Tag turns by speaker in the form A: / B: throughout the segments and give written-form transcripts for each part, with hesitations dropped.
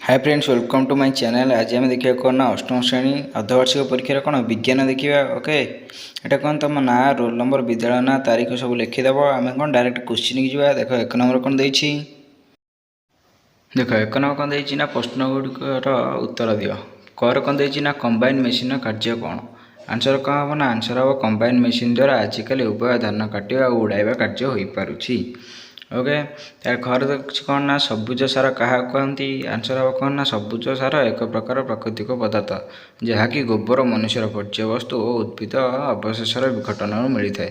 A: Hi friends, welcome to my channel. आज आम देखिए कौन ना अष्टम श्रेणी अर्धवार्षिक परीक्षार कौन विज्ञान देखा। ओके, यहाँ कौन तुम ना रोल नंबर विद्यालय ना तारीख सब लिखिदेव। आम कौन डायरेक्ट क्वेश्चन की जावा। देख एक नंबर कौन देख एक नंबर कौन देना प्रश्न गुड़िकर उत्तर दियो। कर कौन देना कंबाइन मेसीन कार्य कौन। आंसर कौन हम ना आंसर हम कंबाइन मेसीन द्वारा आजिकल उभय धान काटा और उड़ाइवा कार्य हो पारुछि। ओके, तार घर देखिए कौन ना सबुज सार क्या कहती। आंसर हम कौन ना सबुज सार एक प्रकार प्राकृतिक पदार्थ जहाँकि गोबर मनुष्यर पर्यावस्तु और उद्भिद अवशेषर विघटन मिलता है।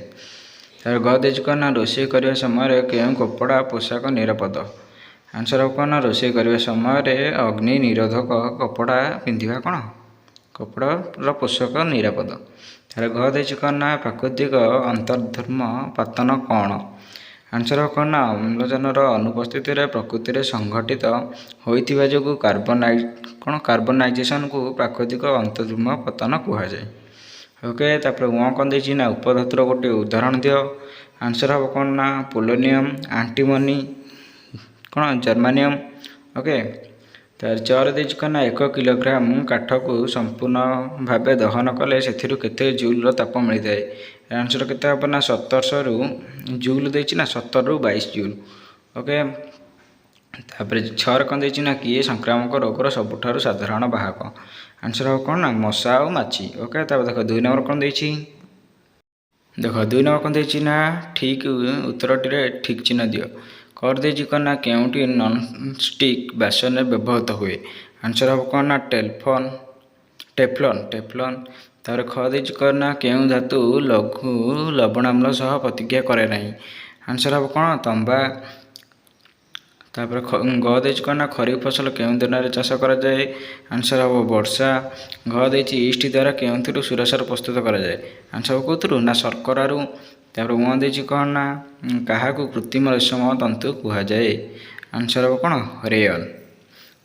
A: तार घर देखिए कौन ना रोषे करने समय क्यों कपड़ा पोशाक निरापद। आंसर हम कौन ना रोषे करने समय अग्नि निरोधक कपड़ा पिंधा कौन कपड़ा पोशाक निरापद। तार घर देखिए कौन ना प्राकृतिक अंतर्धर्म पतन कौन। आंसर कौन ना अम्लजानर अनुपस्थित प्रकृति में संघटित होता जो कार्बनाइजेशन को प्राकृतिक अंतर्धर्म पतन कहुए। ओके, तापर वहाँ कौन देना ना उपधातुर गोटे उदाहरण दियो। आंसर हम कौन ना पोलोनियम आंटीमनी कौन जर्मानियम। ओके, तार चर देख कौन ना 1 किलोग्राम काठ को संपूर्ण भाव दहन कले से केते जूल ताप मिलता है। आंसर केते हम ना 1700 जूल देना 17 ରୁ 22 जूल। ओके, तापर छर कौन देना किए संक्रामक रोगर सबुठारु साधारण वाहक। आंसर हम कौन ना मशा और माछी। ओके, तापर देख 2 नंबर कौन देछि। देख 2 नंबर कौन देछि ना ठीक उत्तर ठीक चिन्ह दियो। कर देछि कौन ना केउटी नॉन स्टिक बासन व्यवहृत हुए। आंसर हम कौन ना टेफ्लॉन। तापर ख देछि कौन ना केउ धातु लघु लवणाम्ल सह प्रतिक्रिया करे नहीं। आंसर हम कौन तंबा। तापर ग देछि कौन ना खरीफ फसल केउ दिन में चाष करा जाए। आंसर हम वर्षा। घ देछि ईस्ट द्वारा केउथुरु सुरासार प्रस्तुत करा जाए। आंसर हम कोथुरु ना शर्करारु। तापर वहाँ देछि कौन ना क्या कृत्रिम रेशम तंतु कहुए। आंसर हम कौन रेयन।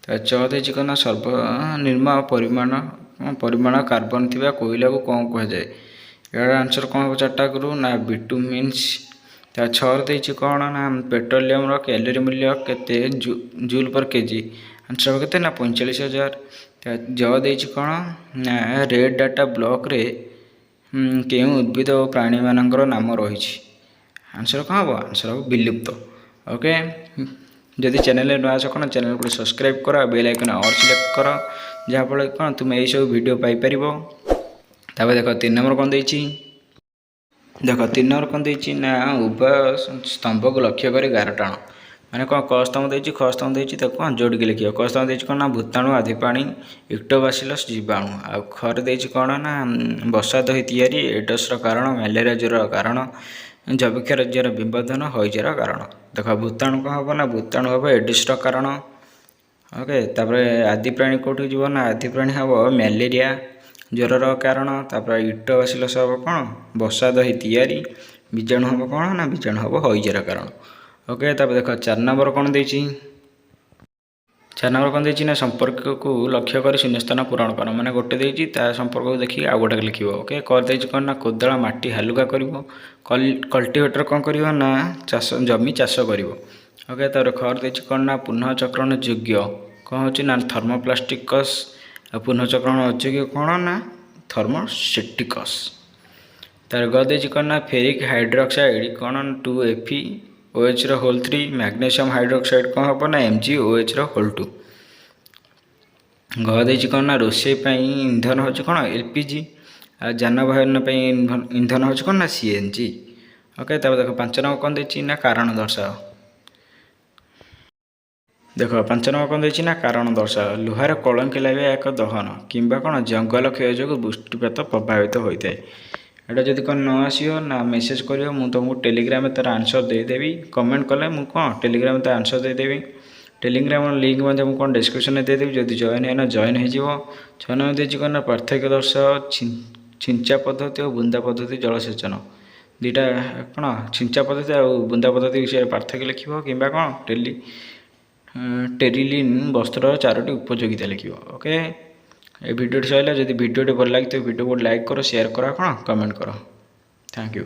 A: च देछि कौन ना सर्वनिम्न परिमाण कार्बन थिबा कोयला को कौन कहुए। यार आंसर कौन हम 4टा करूँ ना बिटुमिन्स। ता छर देछि कौन ना पेट्रोलियम कैलोरी मूल्य केते जूल पर केजी। आंसर हम केते ना 45,000। ज देछि कौन ना रेड डाटा ब्लॉक रे केउ उद्भिद और प्राणी मानकर नाम रही। आंसर कौन हम आंसर हम विलुप्त। ओके, जदि चैनल नुआ आस कौन चैनल को सब्सक्राइब कर बेल आइकन ऑल सिलेक्ट कर जहाँफल कौन तुम यही सब वीडियो पाइपर। तापर देख 3 नंबर कौन देछि। देख 3 नंबर कौन देछि ना उभय स्तंभ को लक्ष्य कर गार टाण मैंने कौन क स्तंभ देछि ख स्तंभ देछि तो कौन जोड़िक लिखियो। क स्तंभ देछि कौन ना भूताणु आधिपाणी इक्टोबासिलस जीवाणु। आ खर देछि कौन ना बसा दही तैयारी एडसर कारण मलेरिया ज्वर कारण जैविक राज्यर विवर्धन हईजार कारण। देख भूताणु कौन हम ना भूताणु हम एडिसर कारण। ओके, तापर आदि प्राणी कौटी जीव ना आदि प्राणी हम मलेरिया ज्वर कारण। तापर इक्टोबासिलस हम कौन बसा दही तैयारी। बीजाणु हम कौन ना बीजाणु हम हईजार कारण। ओके, तापर देख 4 नंबर कौन देछि। 4 नंबर कौन देछि ना संपर्क को लक्ष्य कर शून्यस्थान पूरण कर मैंने गोटे देछि ता संपर्क को देखिए आउ गोटे लिखिबो। ओके, कर देछि कौन ना कोदाल माटी हालुका करिवो। कल्टीवेटर कौन करिवो ना चाष जमी चाष करिवो। ओके, तापर खर देछि कौन ना पुनः चक्रण योग्य कौन होछि ना थर्मोप्लास्टिकस। आ पुनः चक्रण अयोग्य कौन ना थर्मोसेटिकस। तार ग देछि कौन ना फेरिक हाइड्रोक्साइड कौन 2Fe होल 3 मैग्नेशियम हाइड्रोक्साइड कौन हम ना MgOH होल 2। घ देछि कौन ना रोषे इंधन हो कौन LPG। आ जानवाहन इंधन हो कौन ना CNG। ओके, तब देख 5 नंबर कौन देछि ना कारण दर्शाओ। देख 5 नंबर कौन देछि ना कारण दर्शाओ। लुहार कलंकी लगे एक दहन किंबा कौन जंगल क्षय जो वृष्टिपात प्रभावित होता है। यहाँ जब कौन न आसो ना मेसेज कर तुमको टेलीग्राम तार आंसर देदेवी। कमेंट कले मुझे कौन टेलीग्राम तार आंसर देदेवी। टेलीग्राम लिंक मुझे कौन डिस्क्रिप्शन में देदेवी। जब जॉइन है ना जॉइन हो 6 नंबर देछि कौन ना पार्थक्य दर्शाओ छिंचा पद्धति और बुंदा पद्धति जलसेचन। दुटा कौन छिंचा पद्धति और बुंदा पद्धति विषय पार्थक्य लिख कि कौन टेरिलिन वस्त्र 4टी उपयोगिता लिख। ओके, ये वीडियो सहित जब वीडियो भल लगे तो वीडियो को लाइक करो शेयर करो कौन कमेंट करो। Thank you.